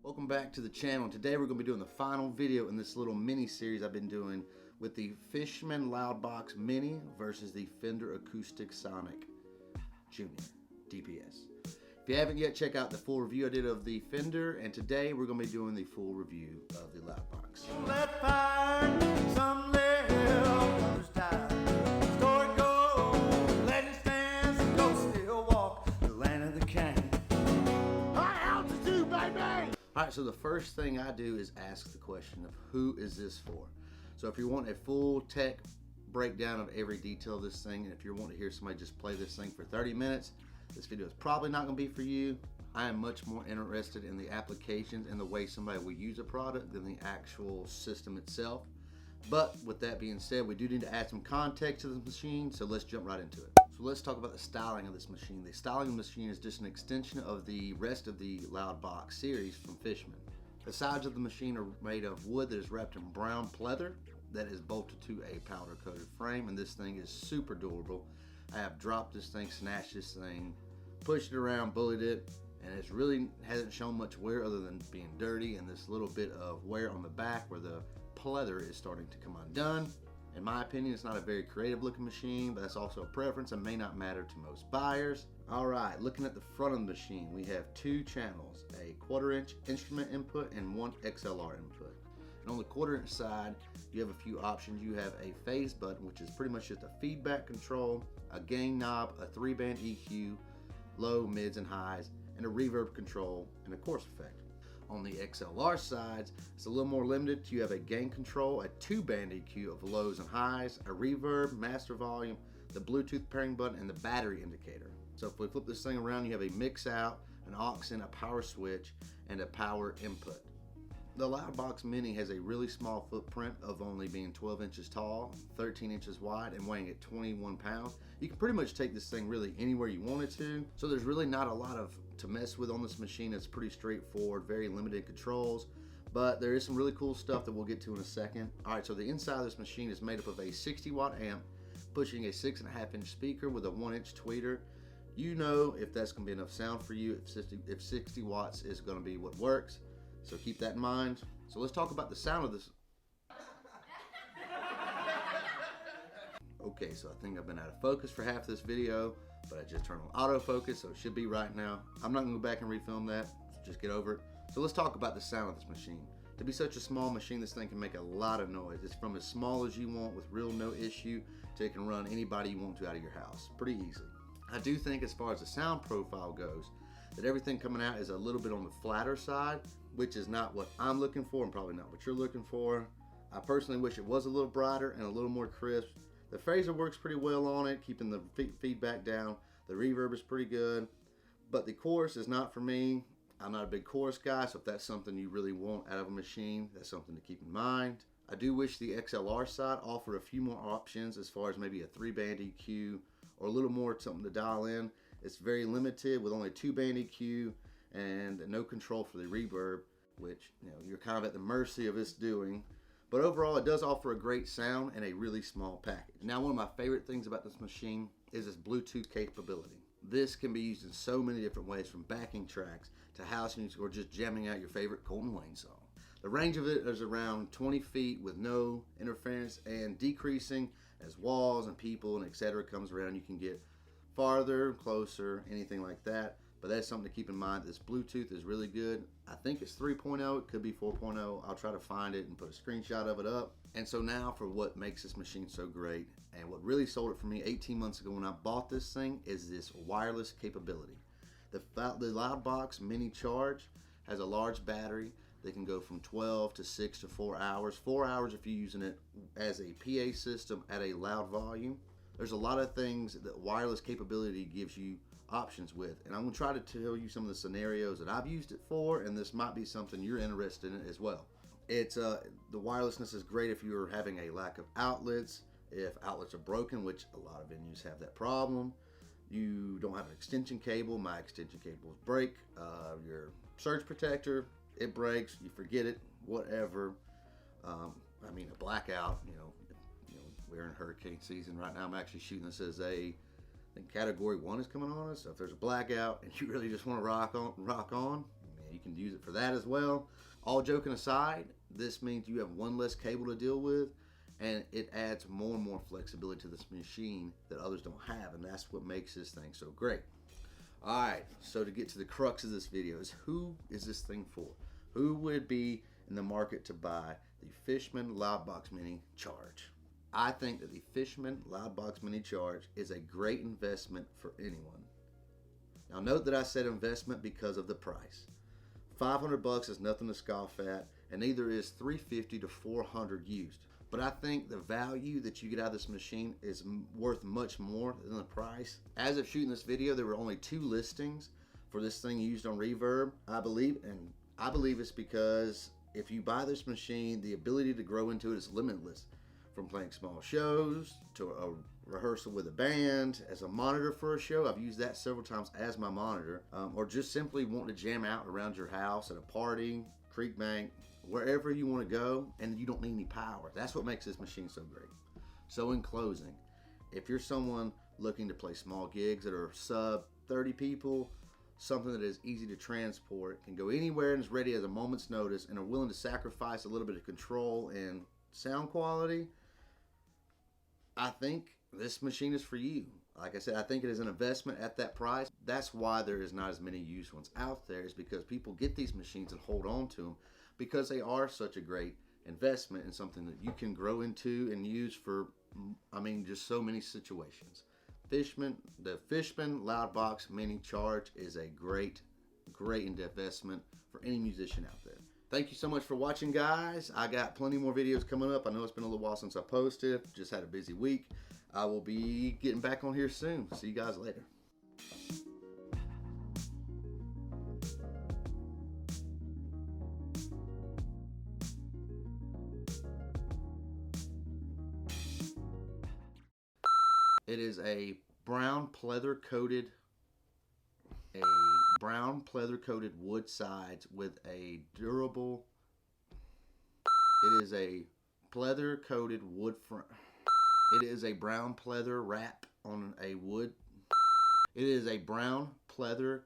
Welcome back to the channel. Today we're going to be doing the final video in this little mini series I've been doing with the Fishman Loudbox Mini versus the Fender Acoustasonic Junior DPS. If you haven't yet, check out the full review I did of the Fender, and today we're going to be doing the full review of the Loudbox. Let fire, some let others die. Story goes, legend stands, and ghosts still walk the land of the king. High altitude, baby! Alright, so the first thing I do is ask the question of who is this for? So if you want a full tech breakdown of every detail of this thing, and if you want to hear somebody just play this thing for 30 minutes, this video is probably not going to be for you. I am much more interested in the applications and the way somebody will use a product than the actual system itself. But with that being said, we do need to add some context to the machine, so let's jump right into it. So let's talk about the styling of this machine. The styling of the machine is just an extension of the rest of the Loudbox series from Fishman. The sides of the machine are made of wood that is wrapped in brown pleather that is bolted to a powder coated frame, and this thing is super durable. I have dropped this thing, snatched this thing, pushed it around, bullied it, and it really hasn't shown much wear other than being dirty and this little bit of wear on the back where the pleather is starting to come undone. In my opinion, it's not a very creative looking machine, but that's also a preference and may not matter to most buyers. All right, looking at the front of the machine, we have two channels, a 1/4 inch instrument input and one XLR input. And on the 1/4 inch side, you have a few options. You have a phase button, which is pretty much just a feedback control, a gain knob, a 3-band EQ, low, mids, and highs, and a reverb control, and a chorus effect. On the XLR sides, it's a little more limited. You have a gain control, a 2-band EQ of lows and highs, a reverb, master volume, the Bluetooth pairing button, and the battery indicator. So if we flip this thing around, you have a mix out, an aux in, a power switch, and a power input. The Loudbox Mini has a really small footprint of only being 12 inches tall, 13 inches wide, and weighing at 21 pounds. You can pretty much take this thing really anywhere you want it to. So there's really not a lot to mess with on this machine. It's pretty straightforward, very limited controls, but there is some really cool stuff that we'll get to in a second. All right, so the inside of this machine is made up of a 60-watt amp, pushing a 6.5-inch speaker with a 1-inch tweeter. You know if that's gonna be enough sound for you, if 60 watts is gonna be what works. So keep that in mind. So let's talk about the sound of this. Okay, so I think I've been out of focus for half this video, but I just turned on autofocus, so it should be right now. I'm not gonna go back and refilm that, so just get over it. So let's talk about the sound of this machine. To be such a small machine, this thing can make a lot of noise. It's from as small as you want with real no issue to it can run anybody you want to out of your house pretty easily. I do think as far as the sound profile goes, that everything coming out is a little bit on the flatter side, which is not what I'm looking for and probably not what you're looking for. I personally wish it was a little brighter and a little more crisp. The phaser works pretty well on it, keeping the feedback down. The reverb is pretty good, but the chorus is not for me. I'm not a big chorus guy, so if that's something you really want out of a machine, that's something to keep in mind. I do wish the XLR side offered a few more options as far as maybe a 3-band EQ or a little more something to dial in. It's very limited with only a 2-band EQ and no control for the reverb, which you're kind of at the mercy of this doing. But overall, it does offer a great sound and a really small package. Now, one of my favorite things about this machine is its Bluetooth capability. This can be used in so many different ways, from backing tracks to house music or just jamming out your favorite Colton Wayne song. The range of it is around 20 feet with no interference and decreasing as walls and people and etc. comes around. You can get farther, closer, anything like that. But that's something to keep in mind. This Bluetooth is really good. I think it's 3.0, it could be 4.0. I'll try to find it and put a screenshot of it up. And so now for what makes this machine so great, and what really sold it for me 18 months ago when I bought this thing, is this wireless capability. The Loudbox Mini Charge has a large battery that can go from 12 to 6 to 4 hours. 4 hours if you're using it as a PA system at a loud volume. There's a lot of things that wireless capability gives you options with, and I'm going to try to tell you some of the scenarios that I've used it for, and this might be something you're interested in as well. It's the wirelessness is great if you're having a lack of outlets, if outlets are broken, which a lot of venues have that problem. You don't have an extension cable. My extension cables break. Your surge protector, it breaks. You forget it. Whatever. I mean, a blackout. We're in hurricane season right now. I'm actually shooting this as I think Category 1 is coming on us. So if there's a blackout and you really just want to rock on, you can use it for that as well. All joking aside, this means you have one less cable to deal with, and it adds more and more flexibility to this machine that others don't have, and that's what makes this thing so great. Alright, so to get to the crux of this video is, who is this thing for? Who would be in the market to buy the Fishman Loudbox Mini Charge? I think that the Fishman Loudbox Mini Charge is a great investment for anyone. Now note that I said investment because of the price. $500 is nothing to scoff at, and neither is $350 to $400 used. But I think the value that you get out of this machine is worth much more than the price. As of shooting this video, there were only 2 listings for this thing used on Reverb, I believe, and I believe it's because if you buy this machine, the ability to grow into it is limitless. From playing small shows to a rehearsal with a band, as a monitor for a show, I've used that several times as my monitor, or just simply wanting to jam out around your house at a party, creek bank, wherever you want to go, and you don't need any power. That's what makes this machine so great. So in closing, if you're someone looking to play small gigs that are sub 30 people, something that is easy to transport, can go anywhere and is ready at a moment's notice, and are willing to sacrifice a little bit of control and sound quality, I think this machine is for you. Like I said, I think it is an investment at that price. That's why there is not as many used ones out there, is because people get these machines and hold on to them because they are such a great investment in something that you can grow into and use for, I mean, just so many situations. The Fishman Loudbox Mini Charge is a great investment for any musician out there. Thank you so much for watching, guys. I got plenty more videos coming up. I know it's been a little while since I posted. Just had a busy week. I will be getting back on here soon. See you guys later. It is a brown pleather coated wood sides with a durable. It is a pleather coated wood front. It is a brown pleather wrap on a wood. It is a brown pleather